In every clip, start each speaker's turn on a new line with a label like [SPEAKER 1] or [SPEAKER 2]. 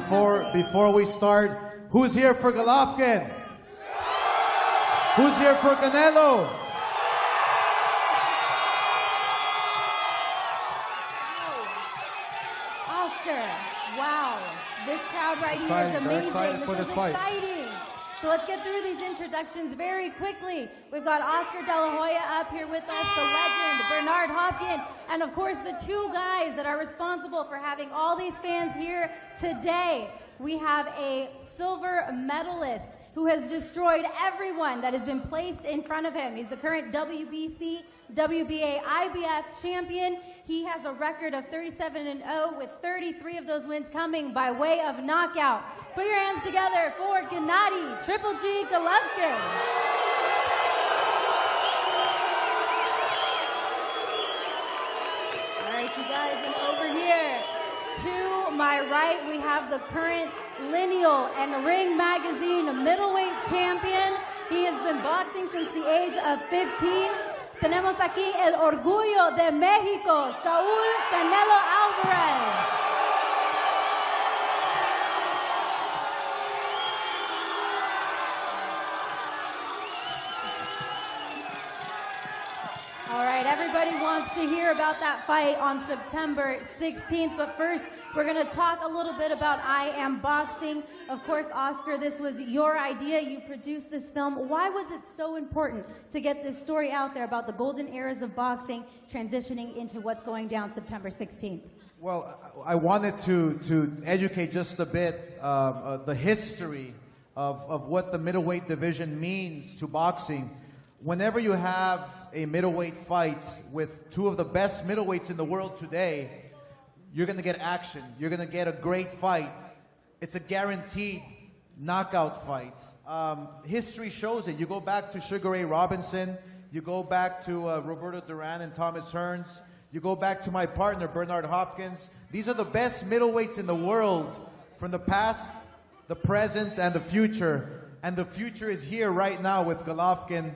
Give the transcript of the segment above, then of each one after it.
[SPEAKER 1] before we start, who's here for Golovkin? Who's here for Canelo?
[SPEAKER 2] Oscar, wow. This crowd right here is amazing. This is exciting. So let's get through these introductions very quickly. We've got Oscar De La Hoya up here with us, the legend, Bernard Hopkins, and of course the two guys that are responsible for having all these fans here today. We have a silver medalist who has destroyed everyone that has been placed in front of him. He's the current WBC, WBA, IBF champion. He has a record of 37-0 with 33 of those wins coming by way of knockout. Put your hands together for Gennady Triple G Golovkin. All right, you guys, and over here to my right, we have the current Lineal and Ring Magazine middleweight champion. He has been boxing since the age of 15. Tenemos aquí el orgullo de México, Saúl Canelo Álvarez. All right, everybody wants to hear about that fight on September 16th, but first we're going to talk a little bit about I Am Boxing. Of course, Oscar, this was your idea. You produced this film. Why was it so important to get this story out there about the golden eras of boxing transitioning into what's going down September 16th?
[SPEAKER 1] Well, I wanted to educate just a bit the history of what the middleweight division means to boxing. Whenever you have a middleweight fight with two of the best middleweights in the world today, you're going to get action. You're going to get a great fight. It's a guaranteed knockout fight. History shows it. You go back to Sugar Ray Robinson. You go back to Roberto Duran and Thomas Hearns. You go back to my partner, Bernard Hopkins. These are the best middleweights in the world from the past, the present, and the future. And the future is here right now with Golovkin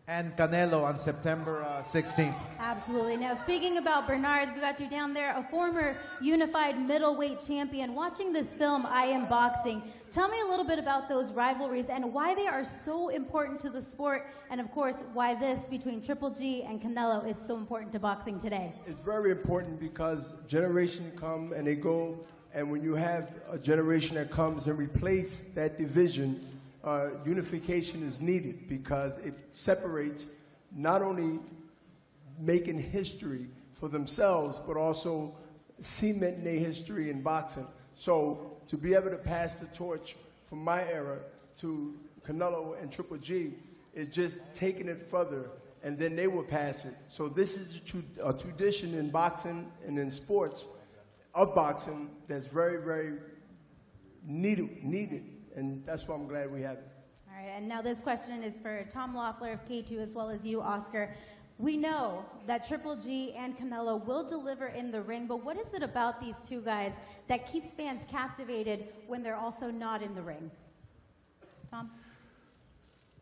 [SPEAKER 1] and Canelo on September 16th.
[SPEAKER 2] Absolutely. Now, speaking about Bernard, we got you down there, a former unified middleweight champion. Watching this film, I Am Boxing, tell me a little bit about those rivalries and why they are so important to the sport, and of course, why this between Triple G and Canelo is so important to boxing today.
[SPEAKER 3] It's very important because generations come and they go, and when you have a generation that comes and replace that division, unification is needed because it separates not only making history for themselves, but also cementing their history in boxing. So to be able to pass the torch from my era to Canelo and Triple G is just taking it further, and then they will pass it. So this is a tradition in boxing and in sports of boxing that's very, very needed. And that's why I'm glad we have it.
[SPEAKER 2] All right, and now this question is for Tom Loeffler of K2 as well as you, Oscar. We know that Triple G and Canelo will deliver in the ring, but what is it about these two guys that keeps fans captivated when they're also not in the ring? Tom?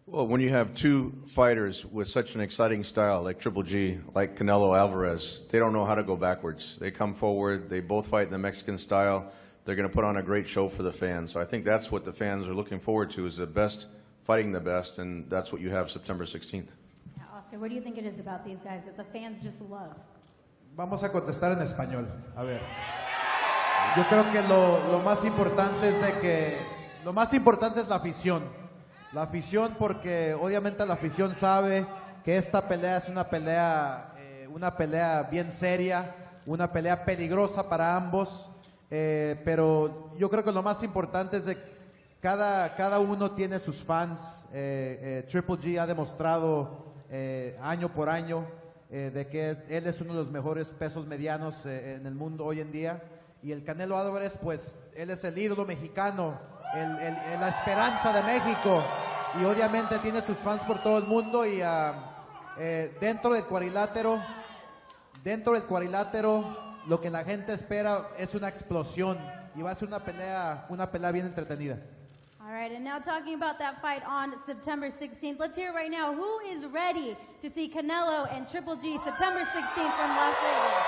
[SPEAKER 4] Well, when you have two fighters with such an exciting style like Triple G, like Canelo Alvarez, they don't know how to go backwards. They come forward, they both fight in the Mexican style. They're going to put on a great show for the fans. So I think that's what the fans are looking forward to, is the best fighting the best, and that's what you have September 16th.
[SPEAKER 2] Yeah, Oscar, what do you think it is about these guys that the fans just love?
[SPEAKER 1] Vamos a contestar en español. A ver. Yo creo que lo más importante es de que lo más importante es la afición. La afición, porque obviamente la afición sabe que esta pelea es una pelea bien seria, una pelea peligrosa para ambos. Pero yo creo que lo más importante es que cada uno tiene sus fans. Triple G ha demostrado año por año de que él es uno de los mejores pesos medianos en el mundo hoy en día. Y el Canelo Álvarez, pues él es el ídolo mexicano, la esperanza de México. Y obviamente tiene sus fans por todo el mundo. Y dentro del cuadrilátero, lo que la gente espera es una explosión y va a ser una pelea bien entretenida.
[SPEAKER 2] All right, and now talking about that fight on September 16th, let's hear right now who is ready to see Canelo and Triple G September 16th from Las Vegas.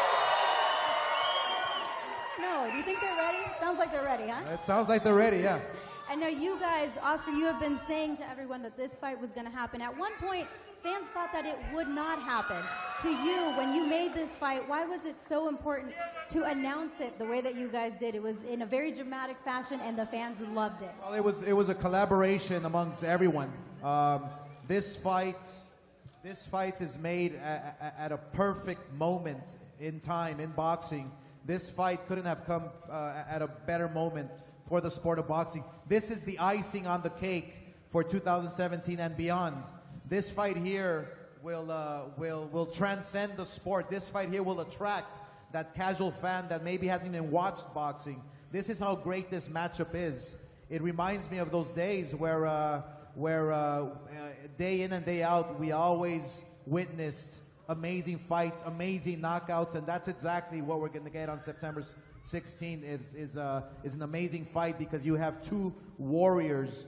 [SPEAKER 2] know. Do you think they're ready? Sounds like they're ready, huh?
[SPEAKER 1] It sounds like they're ready, yeah.
[SPEAKER 2] I know you guys, Oscar, you have been saying to everyone that this fight was going to happen. At one point, fans thought that it would not happen. To you, when you made this fight, why was it so important to announce it the way that you guys did? It was in a very dramatic fashion, and the fans loved it.
[SPEAKER 1] Well, it was a collaboration amongst everyone. This fight is made at a perfect moment in time in boxing. This fight couldn't have come at a better moment for the sport of boxing. This is the icing on the cake for 2017 and beyond. This fight here will transcend the sport. This fight here will attract that casual fan that maybe hasn't even watched boxing. This is how great this matchup is. It reminds me of those days where day in and day out we always witnessed amazing fights, amazing knockouts, and that's exactly what we're going to get on September 16th. Is an amazing fight because you have two warriors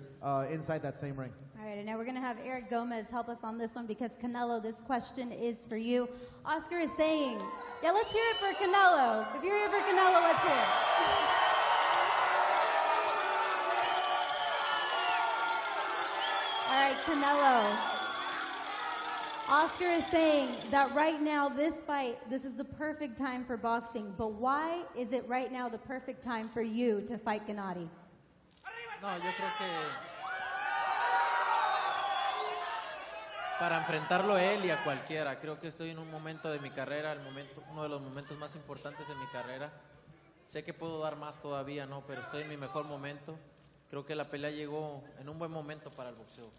[SPEAKER 1] inside that same ring.
[SPEAKER 2] All right, and now we're going to have Eric Gomez help us on this one because Canelo, this question is for you. Oscar is saying, yeah, let's hear it for Canelo. If you're here for Canelo, let's hear it. All right, Canelo. Oscar is saying that right now, this fight, this is the perfect time for boxing. But why is it right now the perfect time for you to fight Gennady?
[SPEAKER 5] No, yo creo que para enfrentarlo a él y a cualquiera. Creo que estoy en un momento de mi carrera, uno de los momentos más importantes de mi carrera. Sé que puedo dar más todavía, ¿no? Pero estoy en mi mejor momento. Creo que la pelea llegó en un buen momento para el boxeo.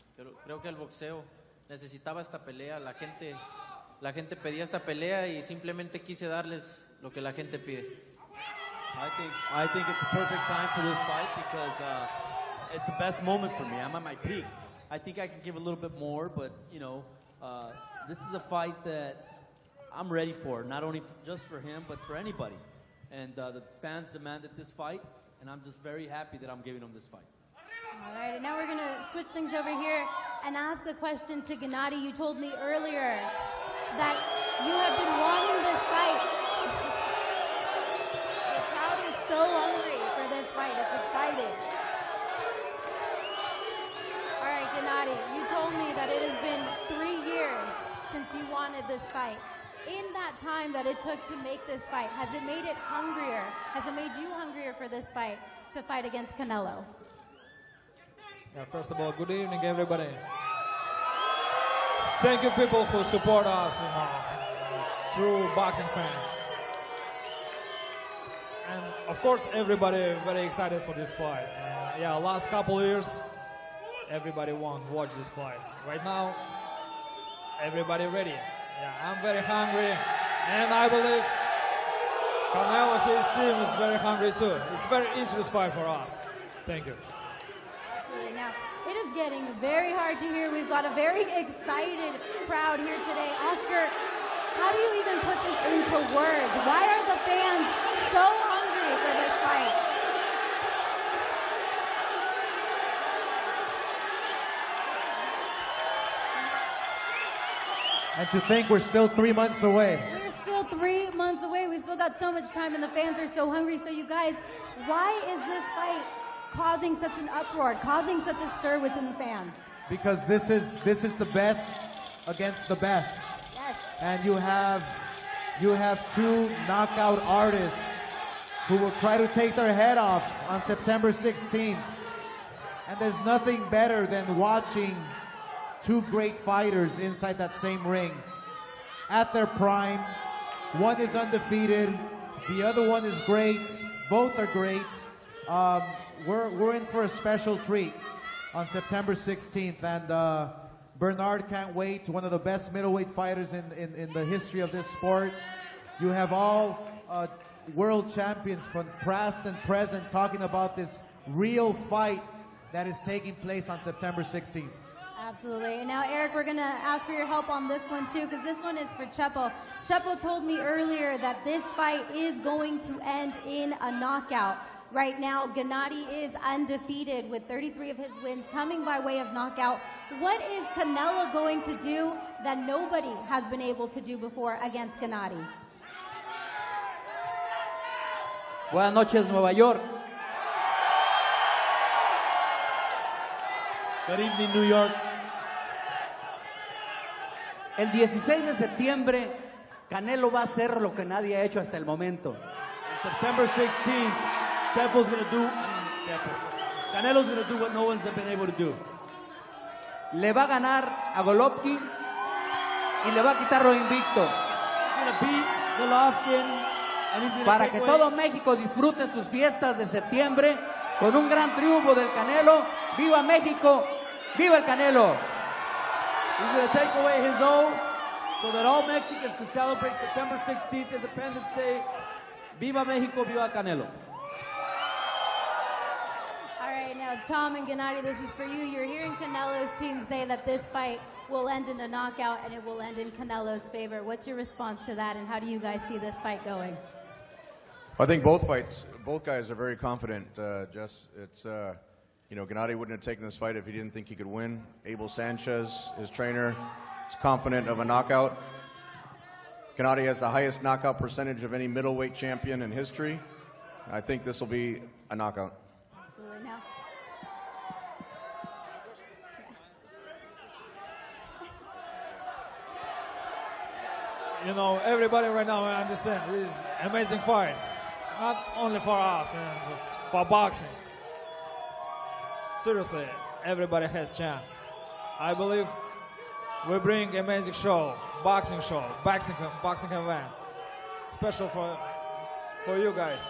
[SPEAKER 5] Creo que el boxeo necesitaba esta pelea, la gente pedía esta pelea y simplemente quise darles lo que la gente pide.
[SPEAKER 6] I think it's a perfect time for this fight because it's the best moment for me. I'm at my peak. I think I can give a little bit more, but this is a fight that I'm ready for, not only just for him, but for anybody. And the fans demanded this fight, and I'm just very happy that I'm giving them this fight.
[SPEAKER 2] All right, and now we're going to switch things over here and ask a question to Gennady. You told me earlier that you have been wanting this fight. The crowd is so hungry for this fight. It's exciting. All right, Gennady, you told me that it has been 3 years since you wanted this fight. In that time that it took to make this fight, has it made it hungrier? Has it made you hungrier for this fight to fight against Canelo?
[SPEAKER 7] Yeah, first of all, good evening, everybody. Thank you, people who support us, true boxing fans. And of course, everybody very excited for this fight. Yeah, last couple of years, everybody want to watch this fight. Right now, everybody ready. Yeah, I'm very hungry, and I believe Canelo, his team is very hungry too. It's a very interesting fight for us. Thank you.
[SPEAKER 2] Now, it is getting very hard to hear. We've got a very excited crowd here today. Oscar, how do you even put this into words? Why are the fans so hungry for this fight?
[SPEAKER 1] And to think we're still 3 months away.
[SPEAKER 2] We're still 3 months away. We still got so much time, and the fans are so hungry. So you guys, why is this fight causing such an uproar, causing such a stir within the fans?
[SPEAKER 1] Because this is the best against the best.
[SPEAKER 2] Yes.
[SPEAKER 1] And you have two knockout artists who will try to take their head off on September 16th. And there's nothing better than watching two great fighters inside that same ring at their prime. One is undefeated, the other one is great. Both are great. We're in for a special treat on September 16th, and Bernard can't wait. One of the best middleweight fighters in the history of this sport. You have all world champions from past and present talking about this real fight that is taking place on September 16th.
[SPEAKER 2] Absolutely. And now, Eric, we're going to ask for your help on this one, too, because this one is for Chepo. Chepo told me earlier that this fight is going to end in a knockout. Right now, Gennady is undefeated with 33 of his wins coming by way of knockout. What is Canelo going to do that nobody has been able to do before against Gennady?
[SPEAKER 8] Buenas noches, Nueva York.
[SPEAKER 6] Good evening, New York.
[SPEAKER 8] El 16 de septiembre, Canelo va a hacer lo que nadie ha hecho hasta el momento.
[SPEAKER 6] On September 16th, Canelo's going to do what no one's been able to do.
[SPEAKER 8] Le va a ganar a Golovkin y le va a quitar lo invicto.
[SPEAKER 6] He's going to beat Golovkin, and he's going to
[SPEAKER 8] Para que todo México disfrute sus fiestas de septiembre con un gran triunfo del Canelo. ¡Viva México! ¡Viva el Canelo!
[SPEAKER 6] He's going to take away his own so that all Mexicans can celebrate September 16th, Independence Day. Viva Mexico, viva Canelo.
[SPEAKER 2] All right, now Tom and Gennady, this is for you. You're hearing Canelo's team say that this fight will end in a knockout and it will end in Canelo's favor. What's your response to that, and how do you guys see this fight going?
[SPEAKER 4] I think both guys are very confident, Jess. It's, Gennady wouldn't have taken this fight if he didn't think he could win. Abel Sanchez, his trainer, is confident of a knockout. Gennady has the highest knockout percentage of any middleweight champion in history. I think this will be a knockout.
[SPEAKER 2] Absolutely. Now,
[SPEAKER 7] You know, everybody right now understand this is an amazing fight. Not only for us, and just for boxing. Seriously, everybody has chance. I believe we bring amazing boxing event, special for you guys.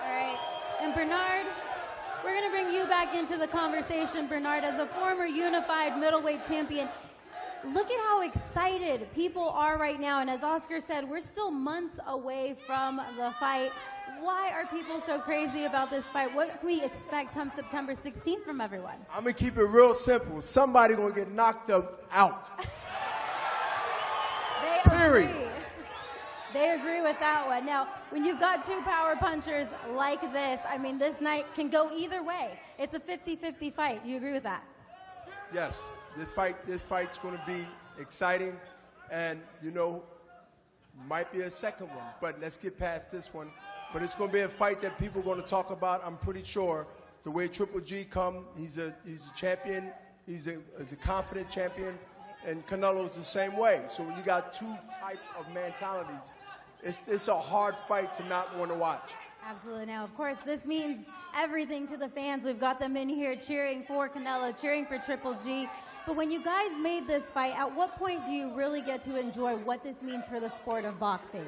[SPEAKER 2] all right. And Bernard, we're going to bring you back into the conversation, Bernard, as a former unified middleweight champion. Look at how excited people are right now. And as Oscar said, we're still months away from the fight. Why are people so crazy about this fight? What can we expect come September 16th from everyone?
[SPEAKER 3] I'm going to keep it real simple. Somebody going to get knocked out.
[SPEAKER 2] They
[SPEAKER 3] Period.
[SPEAKER 2] agree. They agree with that one. Now, when you've got two power punchers like this, I mean, this night can go either way. It's a 50-50 fight. Do you agree with that?
[SPEAKER 3] Yes, this fight's going to be exciting, and might be a second one. But let's get past this one. But it's going to be a fight that people are going to talk about. I'm pretty sure the way Triple G come, he's a champion. He's a confident champion, and Canelo's the same way. So when you got two type of mentalities, it's a hard fight to not want to watch.
[SPEAKER 2] Absolutely. Now, of course, this means everything to the fans. We've got them in here cheering for Canelo, cheering for Triple G. But when you guys made this fight, at what point do you really get to enjoy what this means for the sport of boxing?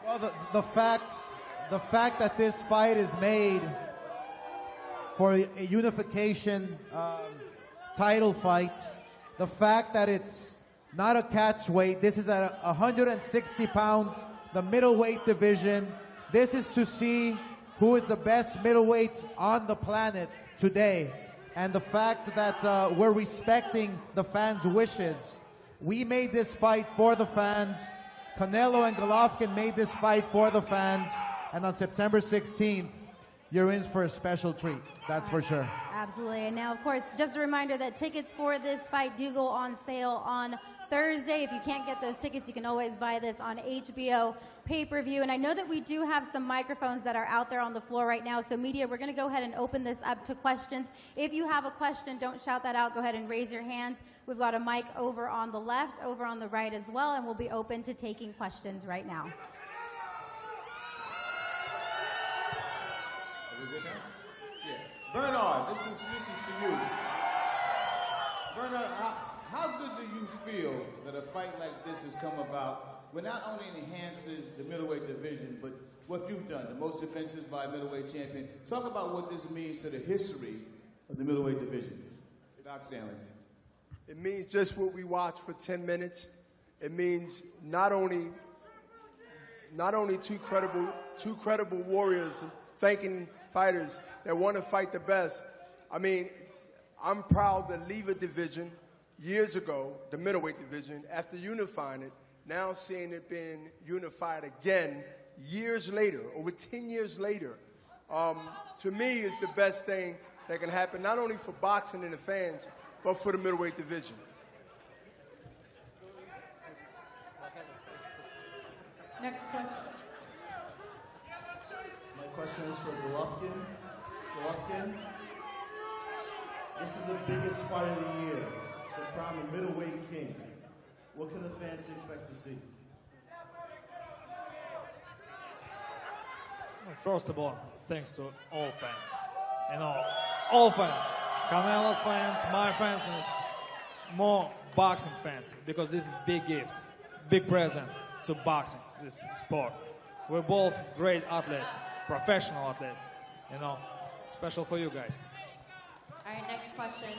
[SPEAKER 1] Well, the fact that this fight is made for a unification title fight, the fact that it's not a catch weight, this is at 160 pounds, the middleweight division. This is to see who is the best middleweight on the planet today. And the fact that we're respecting the fans' wishes. We made this fight for the fans. Canelo and Golovkin made this fight for the fans. And on September 16th, you're in for a special treat. That's for sure.
[SPEAKER 2] Absolutely. And now, of course, just a reminder that tickets for this fight do go on sale on Thursday. If you can't get those tickets, you can always buy this on HBO pay-per-view. And I know that we do have some microphones that are out there on the floor right now. So media, we're going to go ahead and open this up to questions. If you have a question, don't shout that out. Go ahead and raise your hands. We've got a mic over on the left, over on the right as well, and we'll be open to taking questions right now.
[SPEAKER 9] Bernard, this is for you. Bernard, how good do you feel that a fight like this has come about, where not only enhances the middleweight division, but what you've done, the most defenses by a middleweight champion? Talk about what this means to the history of the middleweight division. Doc Stanley.
[SPEAKER 3] It means just what we watched for 10 minutes. It means not only two credible warriors and thanking fighters that want to fight the best. I mean, I'm proud to leave a division years ago, the middleweight division, after unifying it, now seeing it being unified again years later, over 10 years later, to me is the best thing that can happen, not only for boxing and the fans, but for the middleweight division.
[SPEAKER 2] Next question.
[SPEAKER 9] question is for Golovkin. Golovkin, this is the biggest fight of the year. It's the crown of middleweight king. What can the fans expect to see?
[SPEAKER 7] First of all, thanks to all fans. You know, all fans. Canelo's fans, my fans, and more boxing fans. Because this is big gift, big present to boxing, this sport. We're both great athletes, professional athletes. You know, special for you guys.
[SPEAKER 2] All right, next question.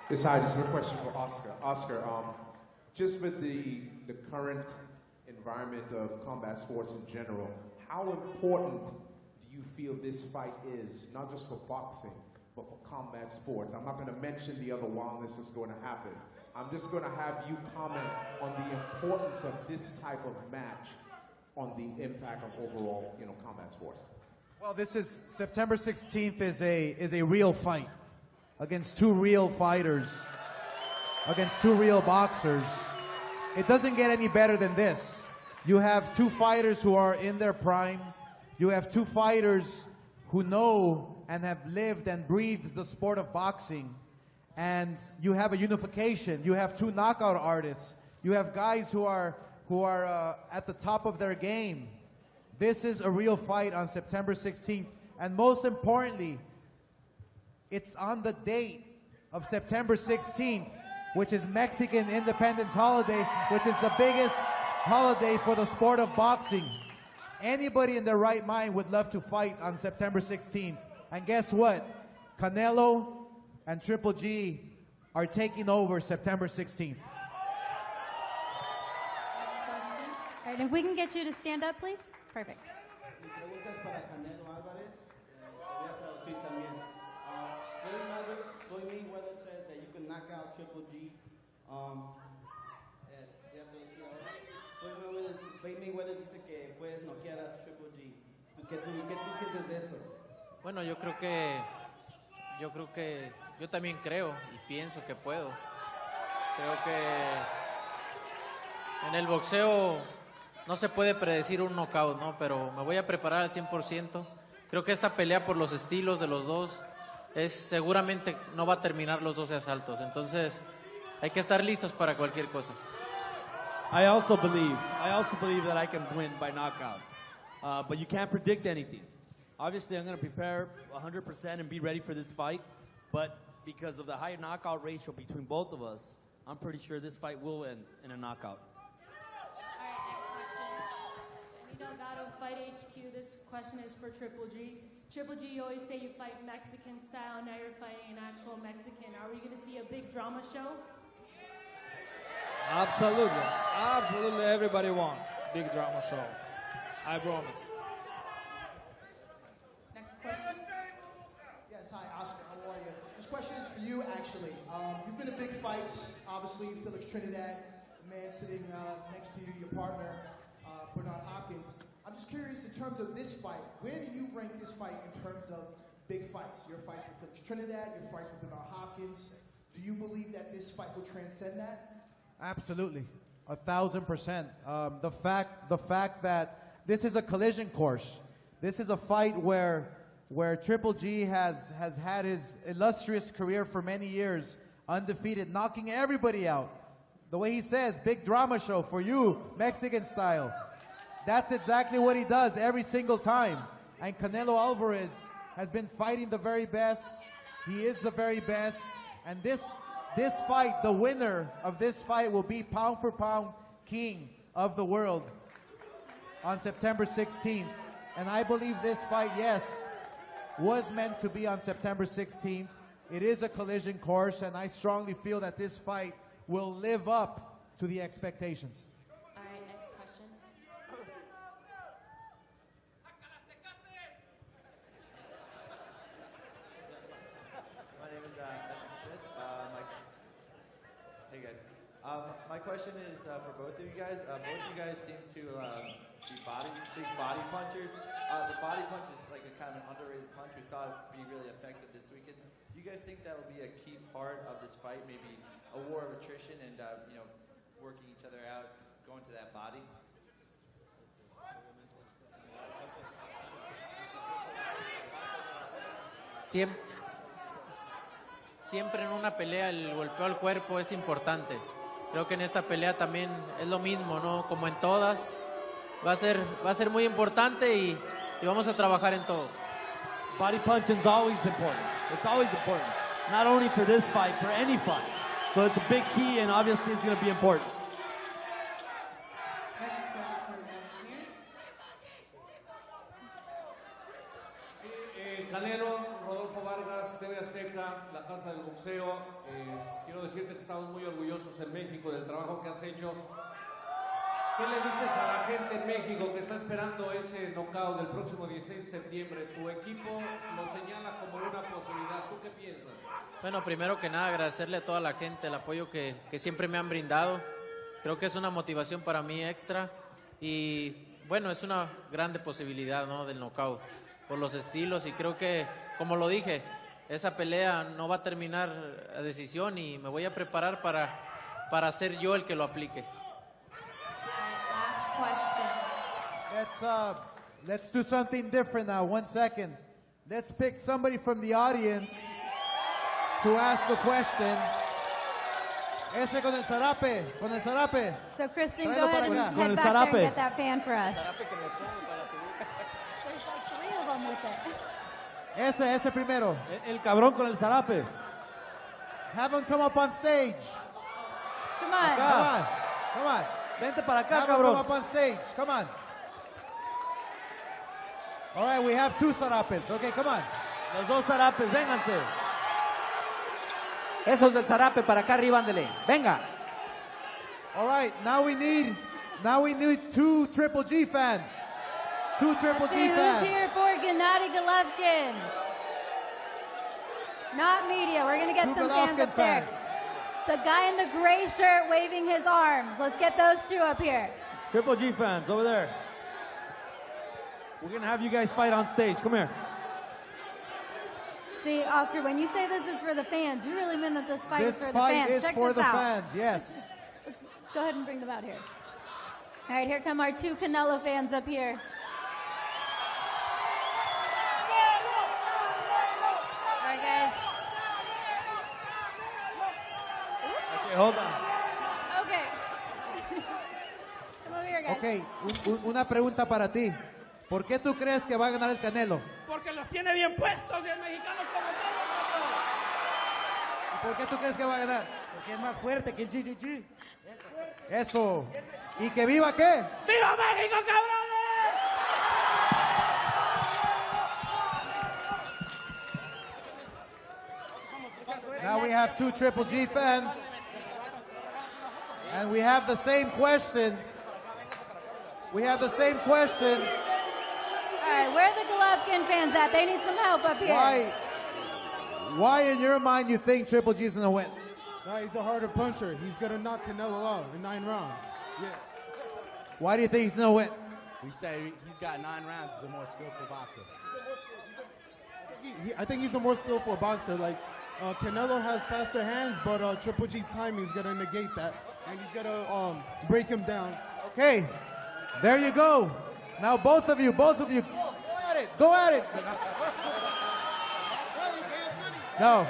[SPEAKER 10] This is a question for Oscar. Oscar, just with the current environment of combat sports in general, how important do you feel this fight is, not just for boxing, but for combat sports? I'm not going to mention the other while this is going to happen. I'm just going to have you comment on the importance of this type of match on the impact of overall, combat sports.
[SPEAKER 1] Well, this is September 16th is a real fight against two real fighters, against two real boxers. It doesn't get any better than this. You have two fighters who are in their prime. You have two fighters who know and have lived and breathed the sport of boxing. And you have a unification. You have two knockout artists. You have guys who are at the top of their game. This is a real fight on September 16th. And most importantly, it's on the date of September 16th, which is Mexican Independence Holiday, which is the biggest holiday for the sport of boxing. Anybody in their right mind would love to fight on September 16th. And guess what? Canelo and Triple G are taking over September 16th.
[SPEAKER 2] All right, if we can get you to stand up, please. Perfect.
[SPEAKER 11] Mi pregunta es para Canelo Álvarez. Voy a traducir también. Floyd Mayweather says that you can knock out Triple G. Floyd Mayweather dice que puedes noquear a Triple G. ¿Qué tú sientes de eso?
[SPEAKER 5] Bueno, yo creo que yo también creo y pienso que puedo. Creo que en el boxeo no se puede predecir un knockout, ¿no? Pero me voy a preparar al 100%. Creo que esta pelea por los estilos de los dos seguramente no va a terminar los 12 asaltos. Entonces hay que estar listos para cualquier cosa.
[SPEAKER 6] I also believe that I can win by knockout. But you can't predict anything. Obviously, I'm going to prepare 100% and be ready for this fight. But because of the high knockout ratio between both of us, I'm pretty sure this fight will end in a knockout.
[SPEAKER 12] Delgado, Fight HQ. This question is for Triple G. Triple G, you always say you fight Mexican style. Now you're fighting an actual Mexican. Are we going to see a big drama show?
[SPEAKER 7] Absolutely. Absolutely. Everybody wants big drama show. I promise.
[SPEAKER 2] Next question.
[SPEAKER 13] Yes, hi, Oscar. How are you? This question is for you, actually. You've been in big fights. Obviously, Felix Trinidad, the man sitting next to you, your partner, Bernard Hopkins. I'm just curious in terms of this fight, where do you rank this fight in terms of big fights? Your fights with Felix Trinidad, your fights with Bernard Hopkins. Do you believe that this fight will transcend that?
[SPEAKER 1] Absolutely, 1,000%. The fact that this is a collision course. This is a fight where Triple G has had his illustrious career for many years, undefeated, knocking everybody out. The way he says, big drama show for you, Mexican style. That's exactly what he does every single time. And Canelo Alvarez has been fighting the very best. He is the very best. And this fight, the winner of this fight will be pound for pound king of the world on September 16th. And I believe this fight, yes, was meant to be on September 16th. It is a collision course, and I strongly feel that this fight will live up to the expectations.
[SPEAKER 12] All right, next question.
[SPEAKER 14] My name is Evan Smith. Hey guys. My question is for both of you guys. Both of you guys seem to be big body punchers. The body punch is like a kind of an underrated punch. We saw it be really effective this weekend. Do you guys think that will be a key part of this fight? Maybe a war of attrition and working each other out, going to that body?
[SPEAKER 5] siempre en una pelea el golpeo al cuerpo es importante. Creo que en esta pelea también es lo mismo, ¿no? Como en todas, va a ser muy importante y vamos a trabajar en todo.
[SPEAKER 6] Body punching is always important. It's always important. Not only for this fight, for any fight. So it's a big key, and obviously it's going to be important.
[SPEAKER 15] Canelo, Rodolfo Vargas, TV Azteca, la Casa del Boxeo. Quiero decirte que estamos muy orgullosos en México del trabajo que has hecho. ¿Qué le dices a la gente en México que está esperando ese knockout del próximo 16 de septiembre? Tu equipo lo señala como una posibilidad. ¿Tú qué piensas?
[SPEAKER 5] Bueno, primero que nada agradecerle a toda la gente el apoyo que siempre me han brindado. Creo que es una motivación para mí extra y bueno, es una grande posibilidad, ¿no? Del knockout por los estilos y creo que, como lo dije, esa pelea no va a terminar a decisión y me voy a preparar para ser yo el que lo aplique.
[SPEAKER 1] Let's do something different now. 1 second. Let's pick somebody from the audience to ask a question. Ese con el zarape, con el zarape.
[SPEAKER 2] So Kristen,
[SPEAKER 1] Tráelo
[SPEAKER 2] go ahead and
[SPEAKER 1] para acá.
[SPEAKER 2] head back there and get that fan for us.
[SPEAKER 1] Ese primero.
[SPEAKER 6] El cabrón con el zarape.
[SPEAKER 1] Have him come up on stage.
[SPEAKER 2] Come on.
[SPEAKER 1] Come on. Come on.
[SPEAKER 6] Vente para acá,
[SPEAKER 1] Have
[SPEAKER 6] cabrón.
[SPEAKER 1] him come up on stage. Come on. All right, we have 2 zarapes. Okay, come on.
[SPEAKER 6] Los 2 zarapes, vénganse.
[SPEAKER 8] Esos del zarape para acá arriba, ándele. Venga.
[SPEAKER 1] All right, now we need 2 Triple G fans. 2 Triple
[SPEAKER 2] Let's
[SPEAKER 1] G
[SPEAKER 2] see
[SPEAKER 1] fans.
[SPEAKER 2] who's here for Gennady Golovkin. Not media. We're going to get
[SPEAKER 1] 2
[SPEAKER 2] some fans
[SPEAKER 1] Golovkin
[SPEAKER 2] up there.
[SPEAKER 1] fans.
[SPEAKER 2] The guy in the gray shirt waving his arms. Let's get those 2 up here.
[SPEAKER 6] Triple G fans, over there. We're going to have you guys fight on stage. Come here.
[SPEAKER 2] See, Oscar, when you say this is for the fans, you really mean that this fight
[SPEAKER 1] This
[SPEAKER 2] is for the
[SPEAKER 1] fight
[SPEAKER 2] fans.
[SPEAKER 1] is
[SPEAKER 2] Check
[SPEAKER 1] for
[SPEAKER 2] this
[SPEAKER 1] the
[SPEAKER 2] out.
[SPEAKER 1] fans, yes.
[SPEAKER 2] Let's go ahead and bring them out here. All right, here come our 2 Canelo fans up here. All right, guys.
[SPEAKER 6] Okay, hold on.
[SPEAKER 2] Okay. Come over here, guys.
[SPEAKER 1] Okay, una pregunta para ti. ¿Por qué tú crees que va a ganar el Canelo?
[SPEAKER 16] Porque los tiene bien puestos y el mexicano como
[SPEAKER 1] ¿Y por qué tú crees que va a ganar?
[SPEAKER 16] porque es más fuerte que el GGG.
[SPEAKER 1] Eso. ¿Y que viva qué?
[SPEAKER 16] ¡Viva México, cabrones!
[SPEAKER 1] Now we have 2 Triple G fans. And we have the same question. We have the same question.
[SPEAKER 2] All right, where are the Golovkin fans at? They need some help up here.
[SPEAKER 1] Why in your mind you think Triple G is going to win?
[SPEAKER 17] No, he's a harder puncher. He's going to knock Canelo out in 9 rounds. Yeah.
[SPEAKER 1] Why do you think he's going to win?
[SPEAKER 18] We say he's got 9 rounds. He's a more skillful boxer.
[SPEAKER 17] I think he's a more skillful boxer. Like, Canelo has faster hands, but Triple G's timing is going to negate that. And he's going to break him down.
[SPEAKER 1] Okay, there you go. Now both of you, go at it, go at it. No,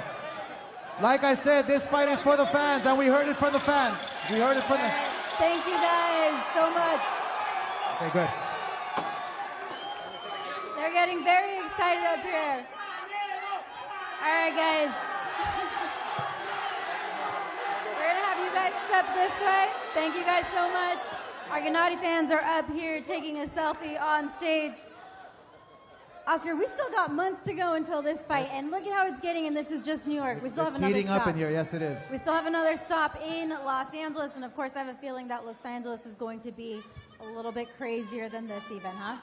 [SPEAKER 1] like I said, this fight is for the fans, and we heard it from the fans. We heard it from the...
[SPEAKER 2] Thank you guys so much.
[SPEAKER 1] Okay, good.
[SPEAKER 2] They're getting very excited up here. All right, guys. We're going to have you guys step this way. Thank you guys so much. Our Gennady fans are up here taking a selfie on stage. Oscar, we still got months to go until this fight, and look at how it's getting, and this is just New York. We still have
[SPEAKER 1] It's
[SPEAKER 2] another
[SPEAKER 1] heating
[SPEAKER 2] stop.
[SPEAKER 1] up in here, yes it is.
[SPEAKER 2] We still have another stop in Los Angeles, and of course I have a feeling that Los Angeles is going to be a little bit crazier than this even, huh?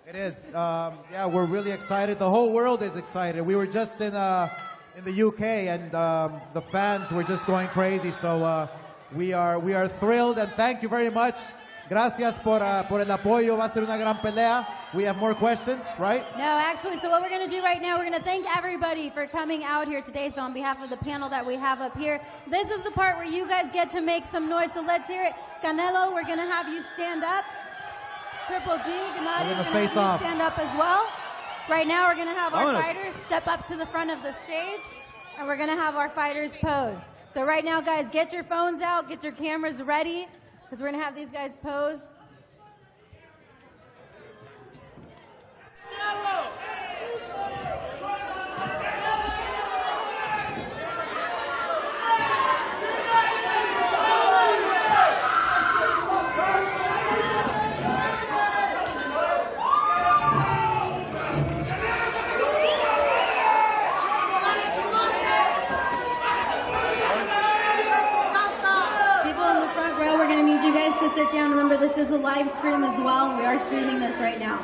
[SPEAKER 1] It is. Yeah, we're really excited. The whole world is excited. We were just in the UK, and the fans were just going crazy. So we are thrilled, and thank you very much. Gracias por el apoyo. Va a ser una gran pelea. We have more questions, right?
[SPEAKER 2] No, actually, so what we're going to do right now, we're going to thank everybody for coming out here today. So on behalf of the panel that we have up here, this is the part where you guys get to make some noise. So let's hear it. Canelo, we're going to have you stand up. Triple G, Gennady,
[SPEAKER 1] We're gonna
[SPEAKER 2] we're
[SPEAKER 1] face
[SPEAKER 2] have
[SPEAKER 1] off.
[SPEAKER 2] you stand up as well. Right now, we're going to have our
[SPEAKER 7] Vámonos.
[SPEAKER 2] fighters step up to the front of the stage, and we're going to have our fighters pose. So right now, guys, get your phones out, get your cameras ready, because we're going to have these guys pose. You guys to sit down. Remember, this is a live stream as well. We are streaming this right now.